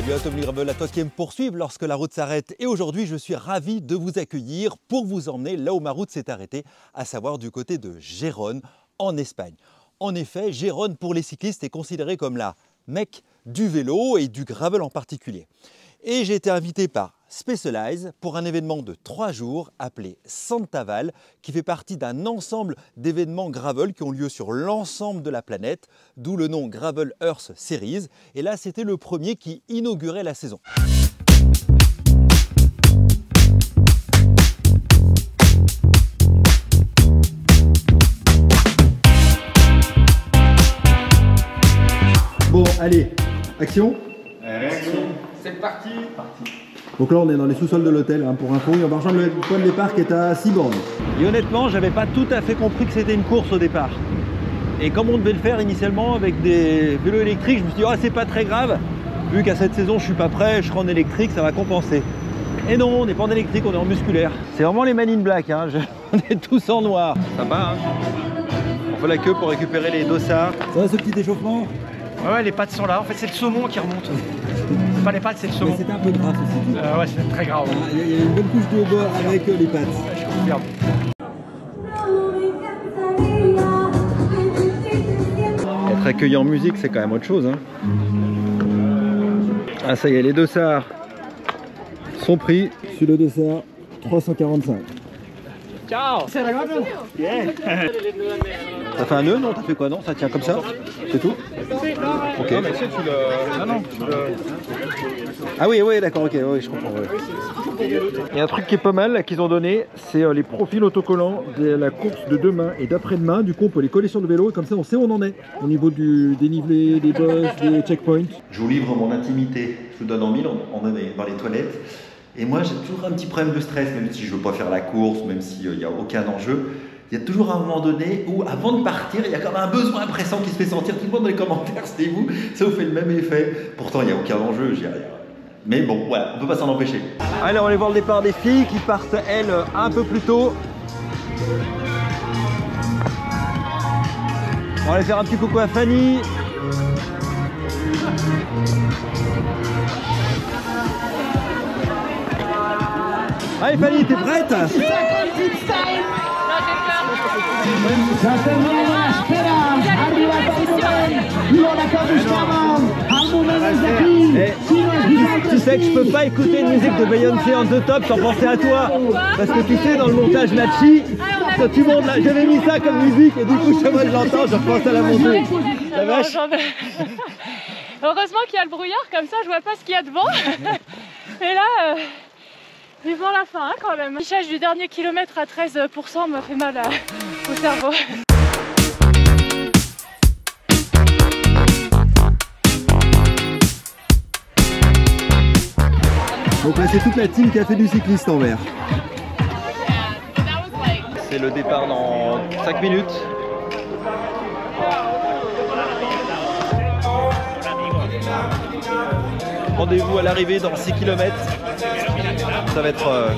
Salut à Tom Gravel, à toi qui aime poursuivre lorsque la route s'arrête. Et aujourd'hui, je suis ravi de vous accueillir pour vous emmener là où ma route s'est arrêtée, à savoir du côté de Gérone, en Espagne. En effet, Gérone pour les cyclistes est considéré comme la Mecque du vélo et du gravel en particulier. Et j'ai été invité par Specialized pour un événement de 3 jours appelé Santaval, qui fait partie d'un ensemble d'événements gravel qui ont lieu sur l'ensemble de la planète, d'où le nom Gravel Earth Series. Et là, c'était le premier qui inaugurait la saison. Bon, allez, action. Réaction. C'est parti. Donc là, on est dans les sous-sols de l'hôtel, hein, pour info, et on va rejoindre le point de départ qui est à 6 bornes. Et honnêtement, j'avais pas tout à fait compris que c'était une course au départ. Et comme on devait le faire initialement avec des vélos électriques, je me suis dit, oh, c'est pas très grave, vu qu'à cette saison, je suis pas prêt, je serai en électrique, ça va compenser. Et non, on n'est pas en électrique, on est en musculaire. C'est vraiment les Men in Black, hein. On est tous en noir. Ça va, hein. On fait la queue pour récupérer les dossards. Ça va ce petit échauffement? Ouais, les pattes sont là. En fait, c'est le saumon qui remonte. C'est pas les pattes, c'est le saumon. C'était un peu gras ceci dit. Ouais, c'est très grave. Il y a une bonne couche de beurre avec les pâtes. Je confirme. Être accueilli en musique, c'est quand même autre chose, hein. Ah, ça y est, les dossards sont pris. Sur le dessert, 345. Ciao. Ça fait un nœud, non? T'as fait quoi? Non, ça tient comme ça? C'est tout? Ok. Non, mais tu sais, tu le. Non, tu le. Ah oui, oui, d'accord, ok, oui, je comprends. Ouais. Et un truc qui est pas mal là qu'ils ont donné, c'est les profils autocollants de la course de demain et d'après-demain. Du coup, on peut les coller sur le vélo et comme ça, on sait où on en est au niveau du dénivelé, des bosses, des checkpoints. Je vous livre mon intimité, je vous donne en mille, on est dans les toilettes. Et moi, j'ai toujours un petit problème de stress, même si je ne veux pas faire la course, même s'il n'y a aucun enjeu. Il y a toujours un moment donné où, avant de partir, il y a comme un besoin pressant qui se fait sentir. Tout le monde dans les commentaires, c'était vous, ça vous fait le même effet. Pourtant, il n'y a aucun enjeu, j'y arrive. Mais bon, voilà, on ne peut pas s'en empêcher. Allez, on va aller voir le départ des filles qui partent, elles, un peu plus tôt. On va aller faire un petit coucou à Fanny. Allez Fanny, t'es prête? Tu sais que je peux pas écouter une musique de Beyoncé en deux tops sans penser à toi. Parce que tu sais, dans le montage Nachi, quand tu montes là, j'avais mis ça comme musique et du coup, moi je l'entends, je repense à la montée. La vache. Heureusement qu'il y a le brouillard, comme ça je vois pas ce qu'il y a devant. Et là, vivement la fin, hein, quand même. L'affichage du dernier kilomètre à 13% m'a fait mal au cerveau. Donc là, c'est toute la team qui a fait du cycliste en vert. C'est le départ dans 5 minutes. Rendez-vous à l'arrivée dans 6 km. Ça va être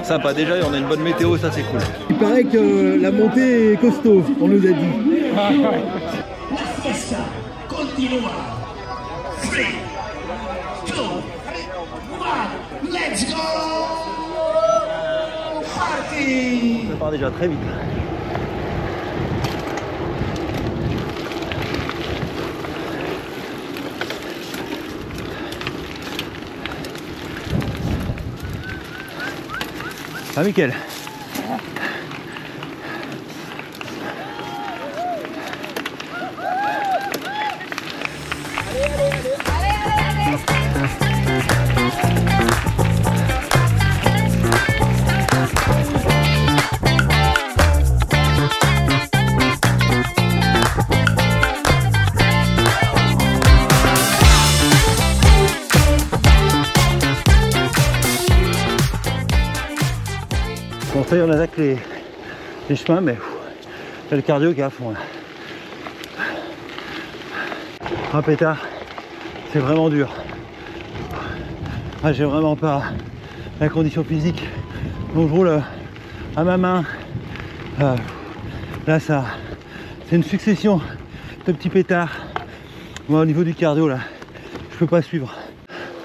sympa. Déjà, on a une bonne météo, ça c'est cool. Il paraît que la montée est costaud, on nous a dit. La fiesta continua. 3, 2, 1, let's go! Party! Ça part déjà très vite. Ah, Mickaël. Bon, ça y est, on attaque les chemins, mais j'ai le cardio qui est à fond là. Un pétard, c'est vraiment dur. Ah, j'ai vraiment pas la condition physique. Donc je roule à ma main. Là, ça, c'est une succession de petits pétards. Moi, au niveau du cardio, là, je peux pas suivre.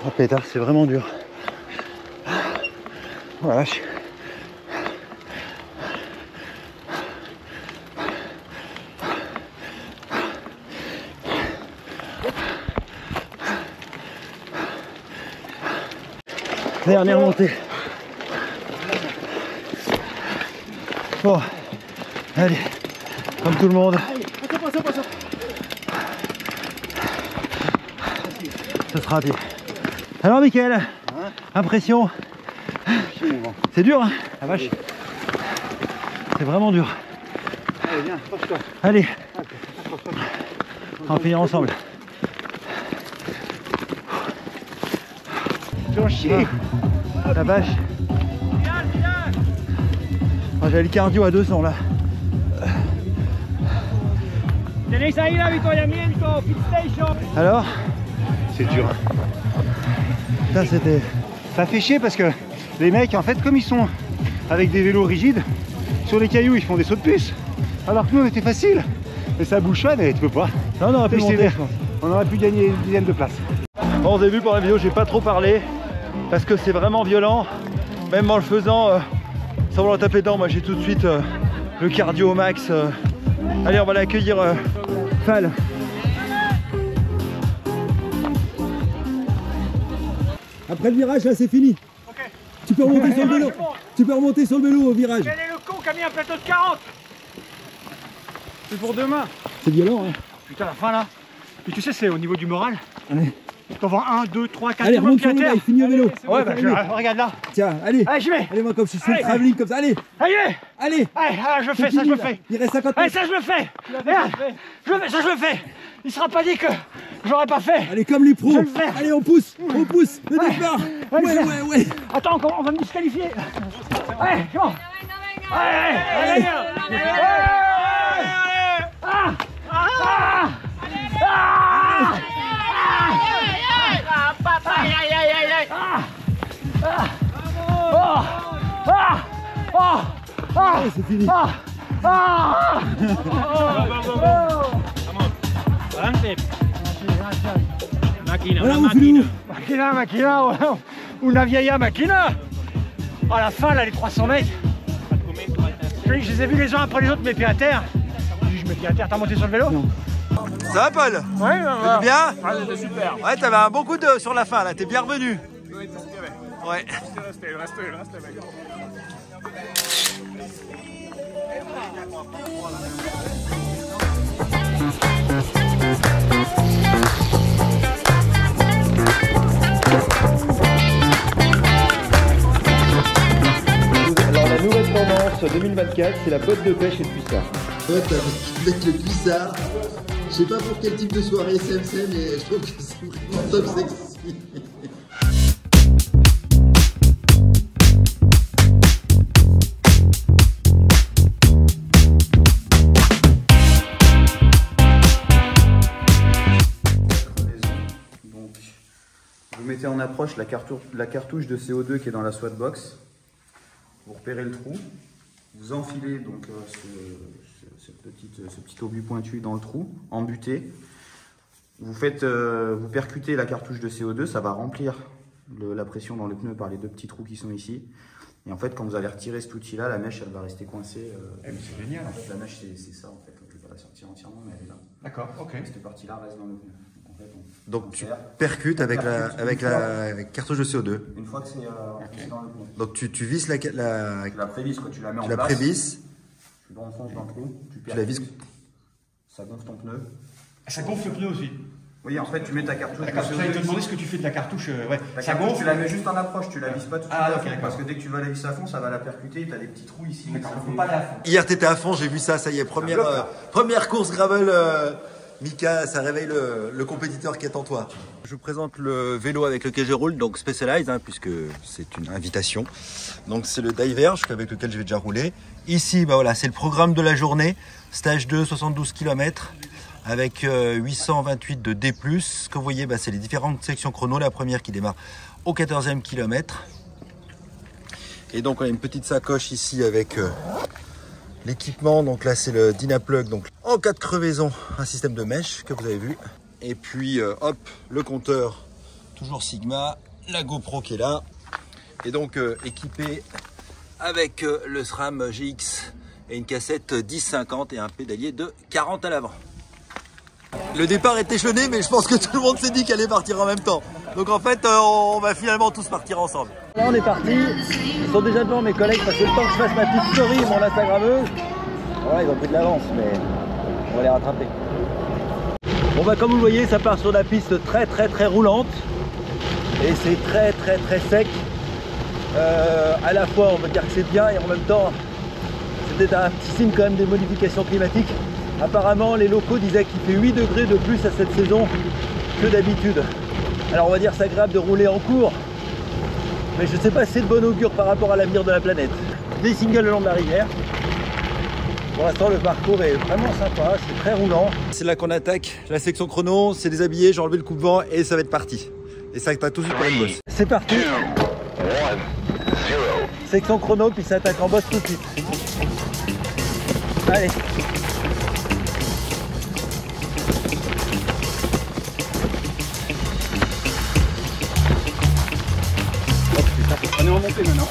Oh pétard, c'est vraiment dur. Voilà. Dernière montée. Bon, allez, comme tout le monde. Ce sera à pied. Alors Mickaël, impression? C'est dur hein, la vache. C'est vraiment dur. Allez, viens, approche-toi. Allez, on va finir ensemble. La vache. Oh, j'ai le cardio à 200 là. Alors? C'est dur. Ça c'était... Ça fait chier parce que les mecs, en fait, comme ils sont avec des vélos rigides, sur les cailloux, ils font des sauts de puce. Alors que nous, on était facile. Et ça bouchonne et tu peux pas. Non, on aurait pu monter, je pense. On aurait pu gagner une dizaine de places. Bon, vous avez vu pour la vidéo, j'ai pas trop parlé parce que c'est vraiment violent. Même en le faisant, sans vouloir taper dedans, moi j'ai tout de suite le cardio au max. Allez, on va l'accueillir, Fall. Après le virage, là, c'est fini. Ok. Tu peux remonter sur le vélo. Tu peux remonter sur le vélo au virage. Quel est le con qui a mis un plateau de 40? C'est pour demain. C'est violent, hein. Putain, la fin là. Mais tu sais, c'est au niveau du moral. Allez, T'en vois 1, 2, 3, 4, allez, remonte sur le vélo, finis au vélo. Ouais, bah regarde là. Tiens, allez. Allez, j'y vais. Allez, moi, comme je fais le Allez. travelling comme ça. Allez, Allez, allez. allez, ah, je le fais, C'est ça je fini, le là. fais. Il reste 50 Allez, mètres. ça je le fais. Regarde, je le fais, ça je le fais. Il sera pas dit que j'aurais pas fait. Allez, comme les pros. Je vais le faire. Allez, on pousse. Le départ. Allez, Ouais. Attends, on va me disqualifier. Allez, c'est bon. Allez, allez, allez. Ah, ah, Allez, c'est fini. Voilà, on finit où? Makina, una vieilla makina. À la fin, là, les 300 mètres, je les ai vus les uns après les autres, mes pieds à terre. J'ai dit, je mets pieds à terre, t'as monté sur le vélo? Ça va Paul? Ouais, C'était bien? Ah, c'était super. Ouais, t'avais un bon coup de sur la fin là, t'es bien revenu. Oui, c'était bien. Ouais. Il restait, mec. Alors, la nouvelle tendance 2024, c'est la botte de pêche et le cuissard. Ouais, avec le cuissard. Je sais pas pour quel type de soirée c'est, mais je trouve que c'est vraiment top sexy. Donc, vous mettez en approche la cartouche de CO2 qui est dans la SWAT box. Vous repérez le trou. Vous enfilez donc ce petit obus pointu dans le trou, embuté. Vous percutez la cartouche de CO2, ça va remplir la pression dans le pneu par les deux petits trous qui sont ici. Et en fait, quand vous allez retirer cet outil-là, la mèche elle va rester coincée. C'est génial. En fait, la mèche c'est ça en fait. Je ne vais pas la sortir entièrement, mais elle est là. D'accord, ok. Cette partie-là reste dans le pneu. Donc, en fait, Donc tu percutes avec la cartouche de CO2. une fois que c'est dans le pneu. Donc tu visses la Tu la prévisses, quoi. Tu la mets en place. prévisses. Tu l'enfonces dans le trou. Tu la visses. Ça gonfle ton pneu. Ça gonfle le pneu aussi. Oui, en fait, tu mets ta cartouche. D'accord, j'allais te demander ce que tu fais de la cartouche. Ouais. Ta Ça cartouche, gonfle. tu la mets juste en approche, tu la vises pas tout de suite Ah, à ok, fond, d'accord. parce que dès que tu vas la visser à fond, ça va la percuter, tu as des petits trous ici. D'accord, faut pas aller à fond. Hier t'étais à fond, j'ai vu ça, ça y est, première course gravel. Mika, ça réveille le compétiteur qui est en toi. Je vous présente le vélo avec lequel je roule, donc Specialized, puisque c'est une invitation. Donc c'est le Diverge avec lequel je vais déjà rouler. Ici, voilà, c'est le programme de la journée. Stage 2, 72 km avec 828 de D+. Ce que vous voyez, c'est les différentes sections chrono. La première qui démarre au 14e kilomètre. Et donc on a une petite sacoche ici avec l'équipement. Donc là c'est le Dynaplug. Donc en cas de crevaison, un système de mèche que vous avez vu. Et puis hop, le compteur toujours Sigma, la GoPro qui est là. Et donc équipé avec le SRAM GX et une cassette 10-50 et un pédalier de 40 à l'avant. Le départ est échelonné, mais je pense que tout le monde s'est dit qu'elle allait partir en même temps. Donc en fait, on va finalement tous partir ensemble. Là on est parti, ils sont déjà devant mes collègues parce que le temps que je fasse ma petite story, mon Instagrammeuse, voilà, ils ont pris de l'avance, mais on va les rattraper. Bon bah comme vous le voyez, ça part sur la piste très roulante et c'est très sec. À la fois on va dire que c'est bien et en même temps c'est peut-être un petit signe quand même des modifications climatiques. Apparemment les locaux disaient qu'il fait 8 degrés de plus à cette saison que d'habitude. Alors on va dire c'est agréable de rouler en cours, mais je ne sais pas si c'est de bon augure par rapport à l'avenir de la planète. Des singles le long de la rivière. Pour l'instant le parcours est vraiment sympa, c'est très roulant. C'est là qu'on attaque la section chrono, c'est déshabillé, j'ai enlevé le coupe-vent et ça va être parti. Et ça attaque tout de suite pour une bosse. C'est parti. Section chrono puis ça attaque en bosse tout de suite. Allez. On est en montée maintenant.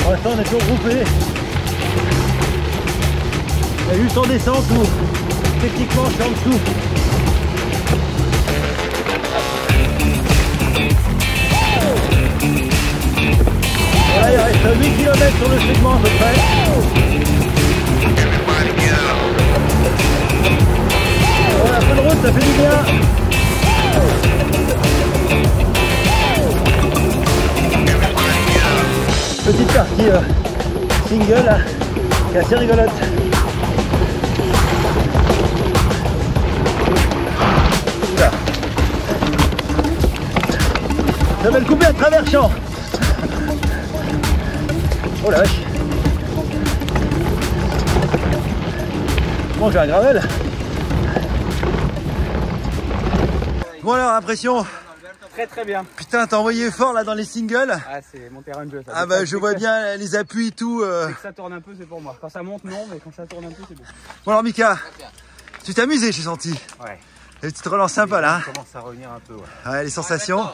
Pour l'instant on est toujours groupé. Il y a juste en descente où techniquement je suis en dessous. Voilà, il reste 8 km sur le segment à peu près. Voilà, un peu de route, ça fait du bien. Petite partie single là, qui est assez rigolote. Oula. Ça va le couper à travers champ. Oh la vache. Bon, j'ai un gravel. Bon alors, impression. Très bien. Putain, t'as envoyé fort là dans les singles. Ah, c'est mon terrain de jeu. Ça. Ah bah je vois bien les appuis et tout. Dès que ça tourne un peu, c'est pour moi. Quand ça monte, non, mais quand ça tourne un peu, c'est bon. Bon alors Mika, tu t'es amusé, j'ai senti. Ouais. Une petite relance sympa là. Ça commence à revenir un peu, ouais. Ouais, les sensations.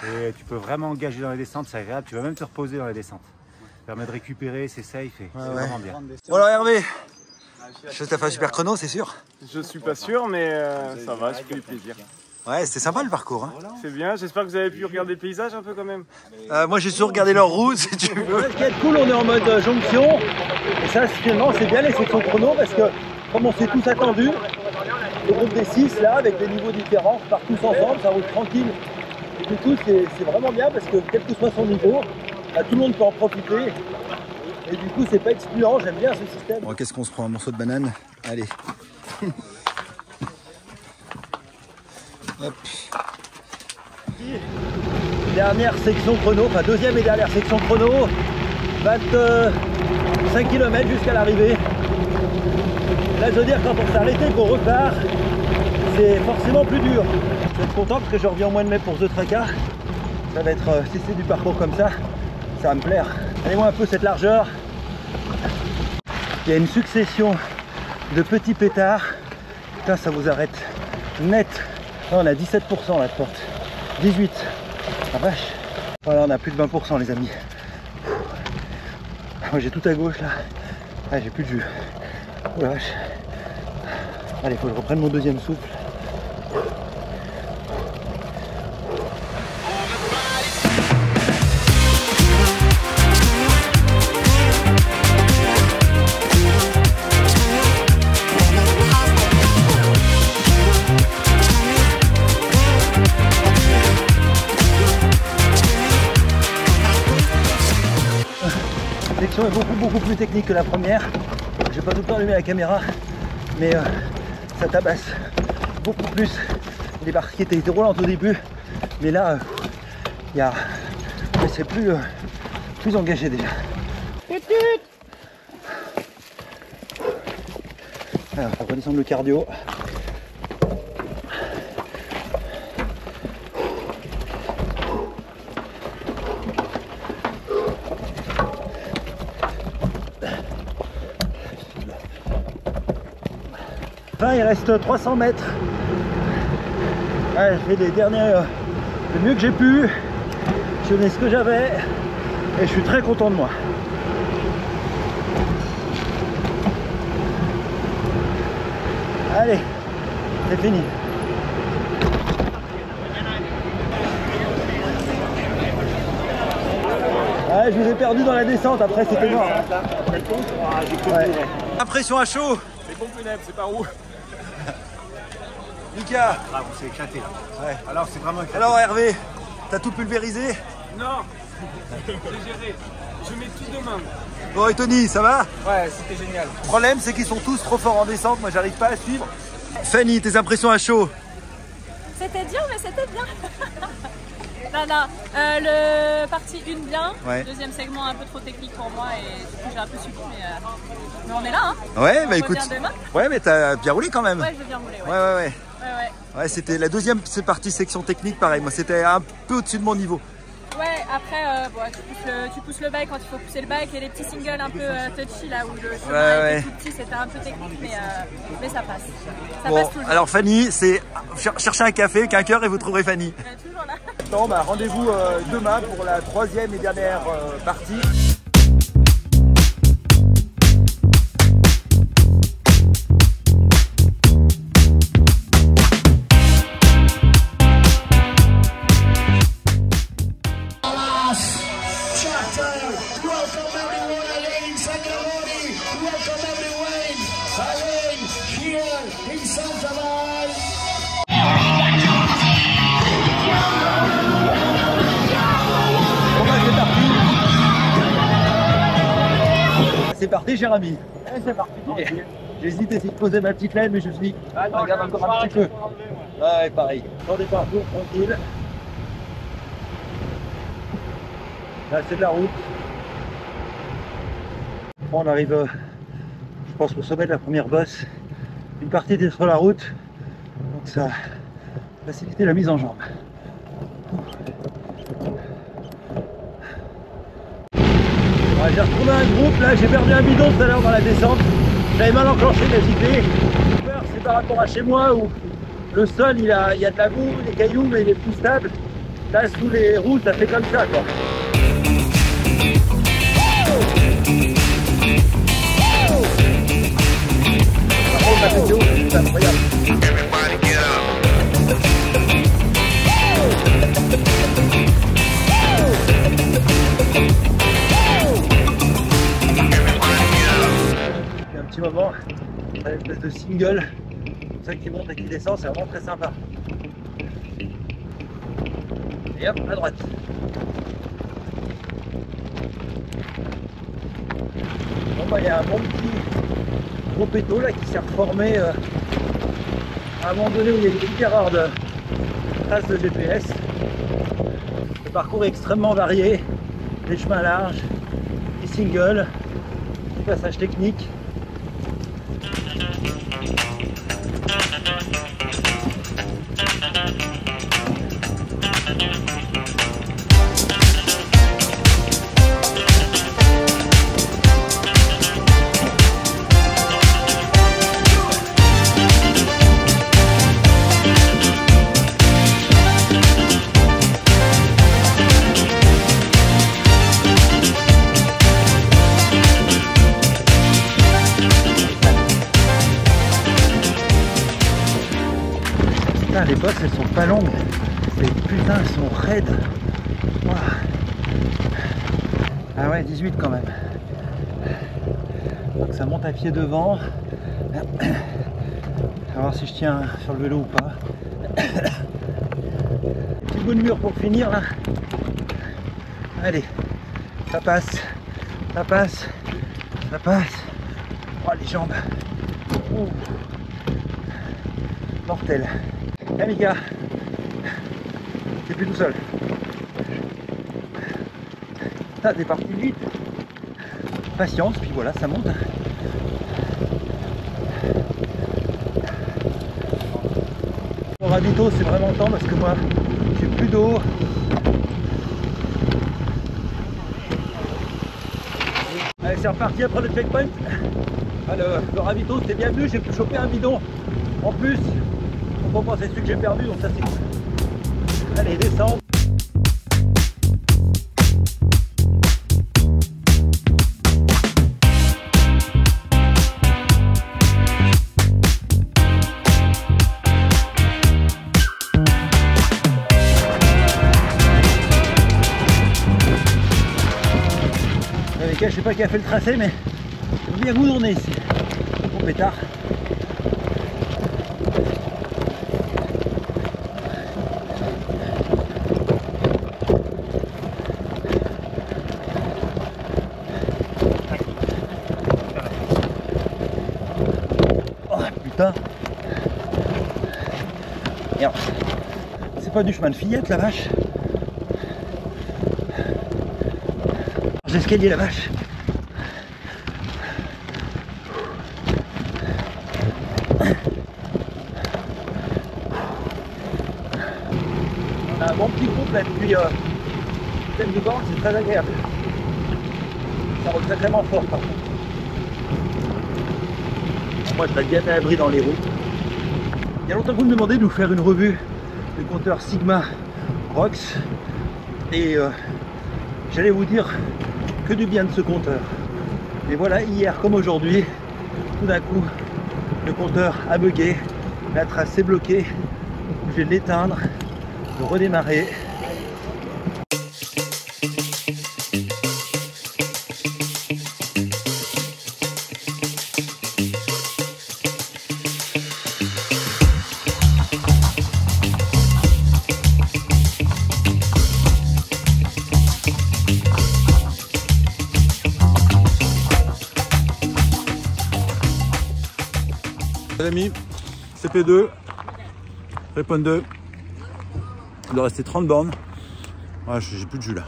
Et tu peux vraiment engager dans les descentes, c'est agréable. Tu vas même te reposer dans les descentes. Ça permet de récupérer, c'est safe et c'est vraiment bien. Bon alors Hervé, je t'ai fait un super chrono, c'est sûr. Je suis pas sûr, mais ça va, j'ai pris du plaisir. Ouais, c'était sympa le parcours. Hein. C'est bien, j'espère que vous avez pu regarder le paysage un peu quand même. Moi j'ai surtout regardé leur route si tu veux. Ce qui est cool, on est en mode jonction. Et ça, finalement, c'est bien les sections chrono parce que, comme on s'est tous attendus, le groupe des 6 là, avec des niveaux différents, part tous ensemble, ça roule tranquille. Et du coup, c'est vraiment bien parce que, quel que soit son niveau, bah, tout le monde peut en profiter. Et du coup, c'est pas excluant, j'aime bien ce système. Bon, qu'est-ce qu'on se prend, un morceau de banane? Allez. Hop. Dernière section chrono, enfin deuxième et dernière section chrono, 25 km jusqu'à l'arrivée. Là je veux dire, quand on s'est arrêté qu'on repart, c'est forcément plus dur. Je vais être content parce que je reviens au mois de mai pour The Traca. Ça va être, si c'est du parcours comme ça va me plaire. Allez-moi un peu cette largeur. Il y a une succession de petits pétards. Putain, ça vous arrête net. Là, on a 17% la porte. 18. Ah vache. Voilà, on a plus de 20% les amis. Moi j'ai tout à gauche là. Ah, j'ai plus de jus. Oh la vache. Allez, faut que je reprenne mon deuxième souffle. La section est beaucoup plus technique que la première. J'ai pas tout le temps allumé la caméra, mais ça tabasse beaucoup plus. Les parties étaient roulantes au début, mais là, c'est plus engagé déjà. Alors, on va redescendre le cardio. Enfin, il reste 300 mètres. Ouais, j'ai fait les derniers, le mieux que j'ai pu. Je donnais ce que j'avais et je suis très content de moi. Allez, c'est fini. Ouais, je vous ai perdu dans la descente, après c'était mort. Ouais. Impression à chaud. C'est bon funèbre, c'est par où? Lucas. Ah, on s'est éclaté là. Ouais. Alors c'est vraiment éclaté. Alors Hervé, t'as tout pulvérisé? Non. J'ai géré. Je mets tout demain. Bon et Tony, ça va? Ouais, c'était génial. Le problème c'est qu'ils sont tous trop forts en descente, moi j'arrive pas à suivre. Fanny, tes impressions à chaud? C'était dur, mais c'était bien. Non, le partie 1 bien, ouais. Deuxième segment un peu trop technique pour moi et du coup j'ai un peu subi, mais on est là. Hein. Ouais, bah écoute. Ouais, mais t'as bien roulé quand même. Ouais, j'ai bien roulé. Ouais. Ouais, c'était la deuxième partie section technique, pareil. Moi, c'était un peu au-dessus de mon niveau. Ouais, après, tu pousses le bike quand il faut pousser le bike et les petits singles un peu touchy là où le chemin était tout petit, c'était un peu technique, mais ça passe. Ça passe toujours. Alors Fanny, c'est chercher un café, qu'un cœur et vous trouverez Fanny. Toujours là. Bon, bah, rendez-vous demain pour la troisième et dernière partie. C'est parti, Jérémy. C'est parti. J'hésite à essayer de poser ma petite laine, mais je me suis dit, regarde encore un petit peu. Ouais, pareil. Dans des parcours tranquilles. Là, c'est de la route. Bon, on arrive, je pense, au sommet de la première bosse. Une partie était sur la route, donc ça facilite la mise en jambe. Ouais, j'ai retrouvé un groupe, là j'ai perdu un bidon tout à l'heure dans la descente. J'avais mal enclenché, l'agité. C'est par rapport à chez moi où le sol il y a de la boue, des cailloux, mais il est plus stable. Là sous les roues ça fait comme ça quoi. Par contre la météo c'est incroyable. Moment, une espèce de single, comme ça qui monte et qui descend, c'est vraiment très sympa. Et hop, à droite. Bon bah il y a un bon petit gros péto là qui s'est reformé à un moment donné où il y a une petite erreur de trace de GPS. Le parcours est extrêmement varié, des chemins larges, des singles, des passages techniques. Les bosses elles sont pas longues, mais putain elles sont raides. Wow. Ah ouais 18 quand même. Donc ça monte à pied devant. On va voir si je tiens sur le vélo ou pas. Petit bout de mur pour finir là. Allez, ça passe, ça passe, ça passe. Oh les jambes. Oh. Mortel. Hey Mika, t'es plus tout seul. Ça t'es parti vite. Patience, puis voilà, ça monte. Au ravito, c'est vraiment le temps parce que moi, j'ai plus d'eau. Allez, c'est reparti après le checkpoint. Le ravito, c'est bien venu, j'ai pu choper un bidon. En plus, on compense les trucs que j'ai perdu, donc ça c'est cool. Allez, descends. Je sais pas qui a fait le tracé, mais c'est bien goudronné ici. Bon pétard. Oh putain. Merde. C'est pas du chemin de fillette la vache. L'escalier la vache. On a un bon petit groupe là depuis thème de bord, c'est très agréable. Ça roule sacrément fort par contre. Moi je reste bien à l'abri dans les roues. Il y a longtemps que vous me demandez de nous faire une revue du compteur Sigma Rox et j'allais vous dire que du bien de ce compteur. Et voilà, hier comme aujourd'hui, tout d'un coup, le compteur a bugué, la trace s'est bloquée, je vais l'éteindre, de redémarrer. Les amis, CP2, Répond 2, il doit rester 30 bornes. Ouais, j'ai plus de jus là.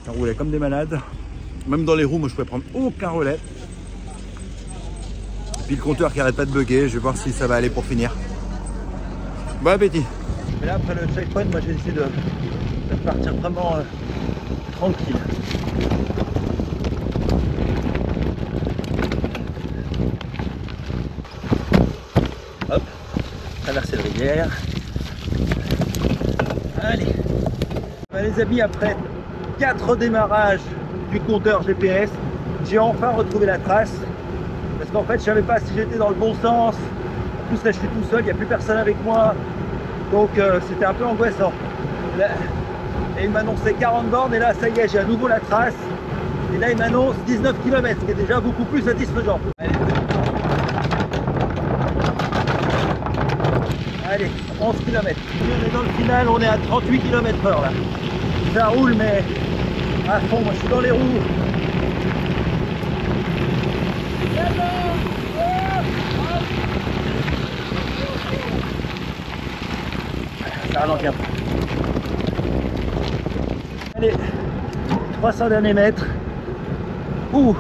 On roulait comme des malades. Même dans les roues, moi je pouvais prendre aucun relais. Et puis le compteur qui arrête pas de bugger, je vais voir si ça va aller pour finir. Bon appétit. Et là après le checkpoint, moi j'ai décidé de partir vraiment tranquille. Hop, traverser la rivière. Allez. Les amis, après 4 démarrages du compteur GPS, j'ai enfin retrouvé la trace. Parce qu'en fait, je savais pas si j'étais dans le bon sens. En plus, là, je suis tout seul, il n'y a plus personne avec moi. Donc, c'était un peu angoissant. Là, et il m'annonçait 40 bornes, et là, ça y est, j'ai à nouveau la trace. Et là, il m'annonce 19 km, ce qui est déjà beaucoup plus satisfaisant. Allez, 11 km. On est dans le final, on est à 38 km/h là. Ça roule, mais à fond, moi je suis dans les roues. Ça ralentit un peu. Allez, 300 derniers mètres. Ouh.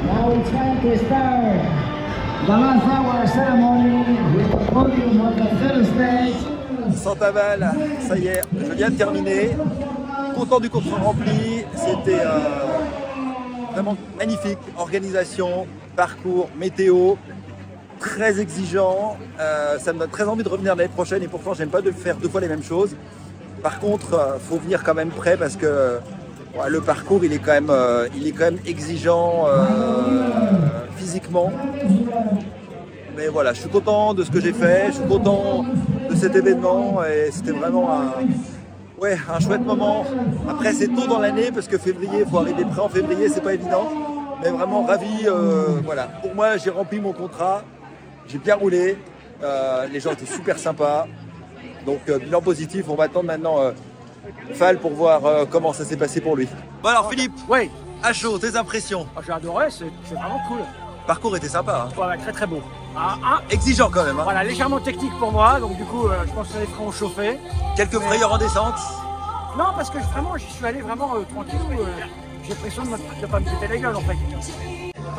Now it's time to start the last hour ceremony with the podium of the third stage. Santaval, ça y est, je viens de terminer. Content du compte rempli. C'était vraiment magnifique. Organisation, parcours, météo, très exigeant. Ça me donne très envie de revenir l'année prochaine et pourtant j'aime pas de faire 2 fois les mêmes choses. Par contre, faut venir quand même prêt parce que le parcours il est quand même exigeant physiquement. Mais voilà, je suis content de ce que j'ai fait, je suis content de cet événement et c'était vraiment un chouette moment. Après c'est tôt dans l'année parce que février, il faut arriver prêt en février, c'est pas évident. Mais vraiment ravi, voilà. Pour moi j'ai rempli mon contrat, j'ai bien roulé, les gens étaient super sympas. Donc bilan positif, on va attendre maintenant Fall pour voir comment ça s'est passé pour lui. Bon alors Philippe, oui. À chaud, tes impressions? J'ai adoré, c'est vraiment cool. Le parcours était sympa. Hein. Ouais, très très beau. Exigeant quand même. Hein. Voilà, légèrement technique pour moi, donc du coup je pense que les freins ont chauffé. Quelques frayeurs en descente? Non, parce que vraiment j'y suis allé vraiment tranquille. J'ai l'impression de ne pas me péter la gueule en fait.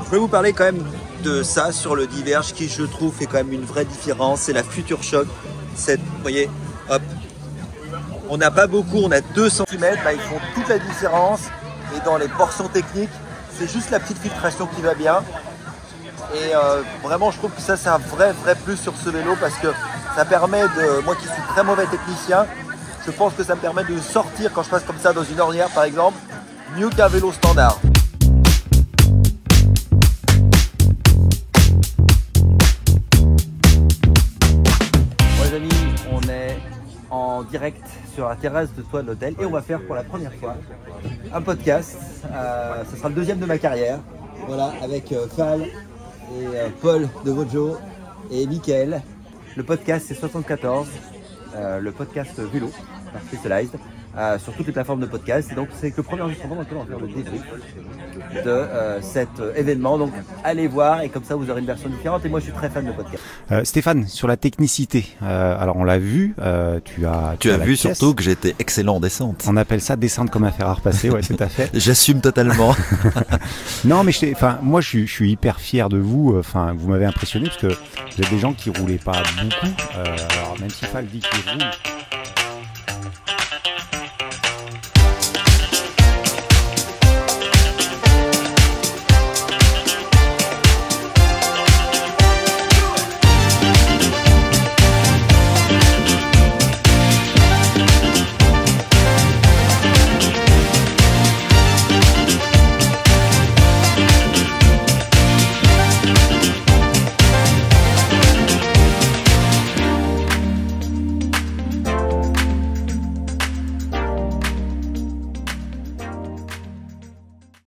Je vais vous parler quand même de ça sur le Diverge qui je trouve fait quand même une vraie différence. C'est la Future Shock. Vous voyez, hop. On n'a pas beaucoup, on a 2 cm, là ils font toute la différence. et dans les portions techniques, c'est juste la petite filtration qui va bien. Et vraiment, je trouve que ça, c'est un vrai plus sur ce vélo parce que ça permet de, moi qui suis très mauvais technicien, je pense que ça me permet de sortir quand je passe comme ça dans une ornière par exemple, mieux qu'un vélo standard. Bon les amis, on est en direct sur la terrasse de toit de l'hôtel et on va faire pour la première fois un podcast. Ce sera le deuxième de ma carrière. Voilà, avec Fal et Paul de Vojo et Mickaël. Le podcast c'est 74, le podcast vélo par Specialized, sur toutes les plateformes de podcast. Et donc c'est le premier enregistrement dans lequel on va faire le débrief de cet événement. Donc allez voir et comme ça vous aurez une version différente. Et moi je suis très fan de podcast. Stéphane, sur la technicité, alors on l'a vu, tu as vu surtout que j'étais excellent en descente. On appelle ça descendre comme un fer à repasser, ouais, tout à fait. J'assume totalement. Non mais moi je suis hyper fier de vous, vous m'avez impressionné parce que vous êtes des gens qui roulaient pas beaucoup, alors même si Fal dit qu'il roule.